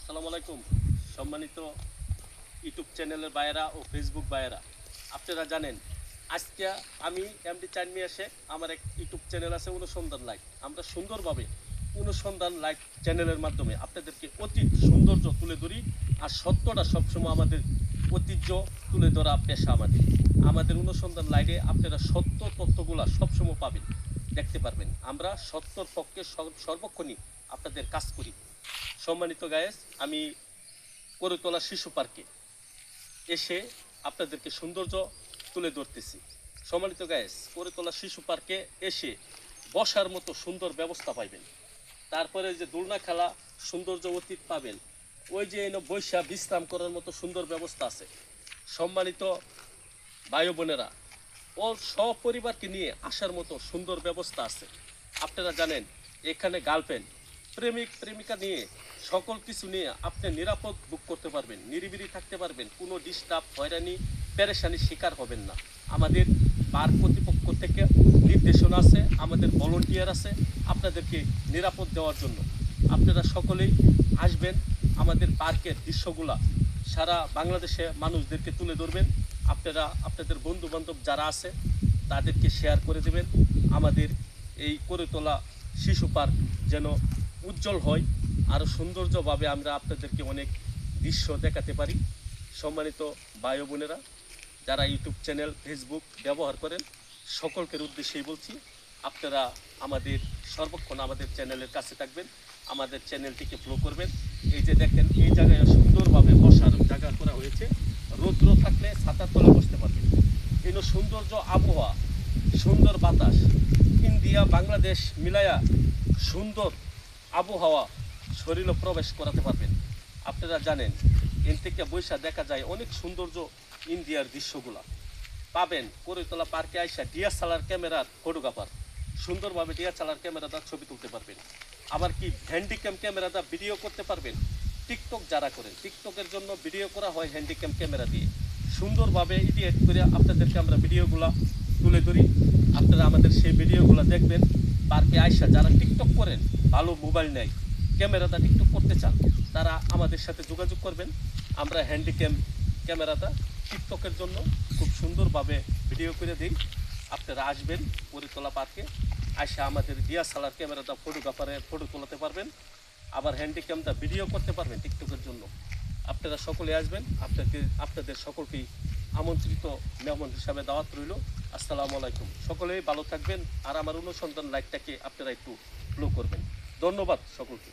আসসালামু আলাইকুম সম্মানিত ইউটিউব চ্যানেলের ভাইয়েরা ও ফেসবুক ভাইয়েরা, আপনারা জানেন আজকে আমি এমডি চানমি এসে আমার এক ইউটিউব চ্যানেল আছে অনুসন্ধান লাইভ। আমরা সুন্দরভাবে অনুসন্ধান লাইভ চ্যানেলের মাধ্যমে আপনাদেরকে অতীত সৌন্দর্য তুলে ধরি। আর সত্যটা সবসময় আমাদের ঐতিহ্য তুলে ধরা পেশা আমাদের অনুসন্ধান লাইভে আপনারা সত্য তথ্যগুলো সবসময় পাবেন, দেখতে পারবেন। আমরা সত্যর পক্ষে সর্বক্ষণই আপনাদের কাজ করি। সম্মানিত গায়েস, আমি করতলা শিশু পার্কে এসে আপনাদেরকে সৌন্দর্য তুলে ধরতেছি। সম্মানিত গায়েস, করতলা শিশু পার্কে এসে বসার মতো সুন্দর ব্যবস্থা পাইবেন। তারপরে যে দোলনা খেলা সৌন্দর্য অতীত পাবেন। ওই যে এনে বৈশা বিশ্রাম করার মতো সুন্দর ব্যবস্থা আছে। সম্মানিত ভাই বোনেরা, ও সপরিবারকে নিয়ে আসার মতো সুন্দর ব্যবস্থা আছে। আপনারা জানেন এখানে গার্লফ্রেন্ড, প্রেমিক প্রেমিকা নিয়ে সকল কিছু নিয়ে আপনি নিরাপদ বুক করতে পারবেন, নিরিবিলি থাকতে পারবেন, কোনো ডিস্টার্ব হয়রানি পেরেশানির শিকার হবেন না। আমাদের পার্ক কর্তৃপক্ষ থেকে নির্দেশনা আছে, আমাদের ভলেন্টিয়ার আছে আপনাদেরকে নিরাপদ দেওয়ার জন্য। আপনারা সকলেই আসবেন, আমাদের পার্কের দৃশ্যগুলা সারা বাংলাদেশে মানুষদেরকে তুলে ধরবেন। আপনারা আপনাদের বন্ধু বান্ধব যারা আছে তাদেরকে শেয়ার করে দেবেন। আমাদের এই করতলা শিশু পার্ক যেন উজ্জ্বল হয়, আরও সৌন্দর্যভাবে আমরা আপনাদেরকে অনেক দৃশ্য দেখাতে পারি। সম্মানিত ভাই বোনেরা, যারা ইউটিউব চ্যানেল ফেসবুক ব্যবহার করেন সকলকের উদ্দেশ্যেই বলছি, আপনারা আমাদের সর্বক্ষণ আমাদের চ্যানেলের কাছে থাকবেন, আমাদের চ্যানেলটিকে ফলো করবেন। এই যে দেখেন, এই জায়গায় সুন্দরভাবে বসার জায়গা করা হয়েছে। রৌদ্র থাকলে ছাতার তলে বসতে পারবেন। এই সৌন্দর্য আবহাওয়া, সুন্দর বাতাস, ইন্ডিয়া বাংলাদেশ মিলায়া সুন্দর আবহাওয়া শরীরে প্রবেশ করাতে পারবেন। আপনারা জানেন এর থেকে বৈশা দেখা যায় অনেক সৌন্দর্য ইন্ডিয়ার দৃশ্যগুলা পাবেন। করতলা পার্কে আইসা ডিএসএলআর ক্যামেরার ফটোগ্রাফার সুন্দরভাবে ডিএসএলআর ক্যামেরাটা ছবি তুলতে পারবেন। আবার কি হ্যান্ডিক্যাম ক্যামেরাটা ভিডিও করতে পারবেন। টিকটক যারা করেন, টিকটকের জন্য ভিডিও করা হয় হ্যান্ডিক্যাম ক্যামেরা দিয়ে, সুন্দরভাবে এডিট করে আপনাদেরকে আমরা ভিডিওগুলা তুলে ধরি। আপনারা আমাদের সেই ভিডিওগুলো দেখবেন। পার্কে আইসা যারা টিকটক করেন, ভালো মোবাইল নেই, ক্যামেরাটা টিকটক করতে চান, তারা আমাদের সাথে যোগাযোগ করবেন। আমরা হ্যান্ডিক্যাম ক্যামেরাটা টিকটকের জন্য খুব সুন্দরভাবে ভিডিও করে দিই। আপনারা আসবেন করতলা পার্কে, আইসা আমাদের ডিএসএলআর ক্যামেরাটা ফটোগ্রাফারে ফটো তোলাতে পারবেন, আবার হ্যান্ডিক্যামটা ভিডিও করতে পারবেন টিকটকের জন্য। আপনারা সকলে আসবেন, আপনাদের সকলকেই আমন্ত্রিত মেহমান হিসাবে দাওয়াত রইল। আসসালামু আলাইকুম। সকলেই ভালো থাকবেন, আর আমার অনুসন্ধান লাইভটাকে আপনারা একটু ফলো করবেন। ধন্যবাদ সকলকে।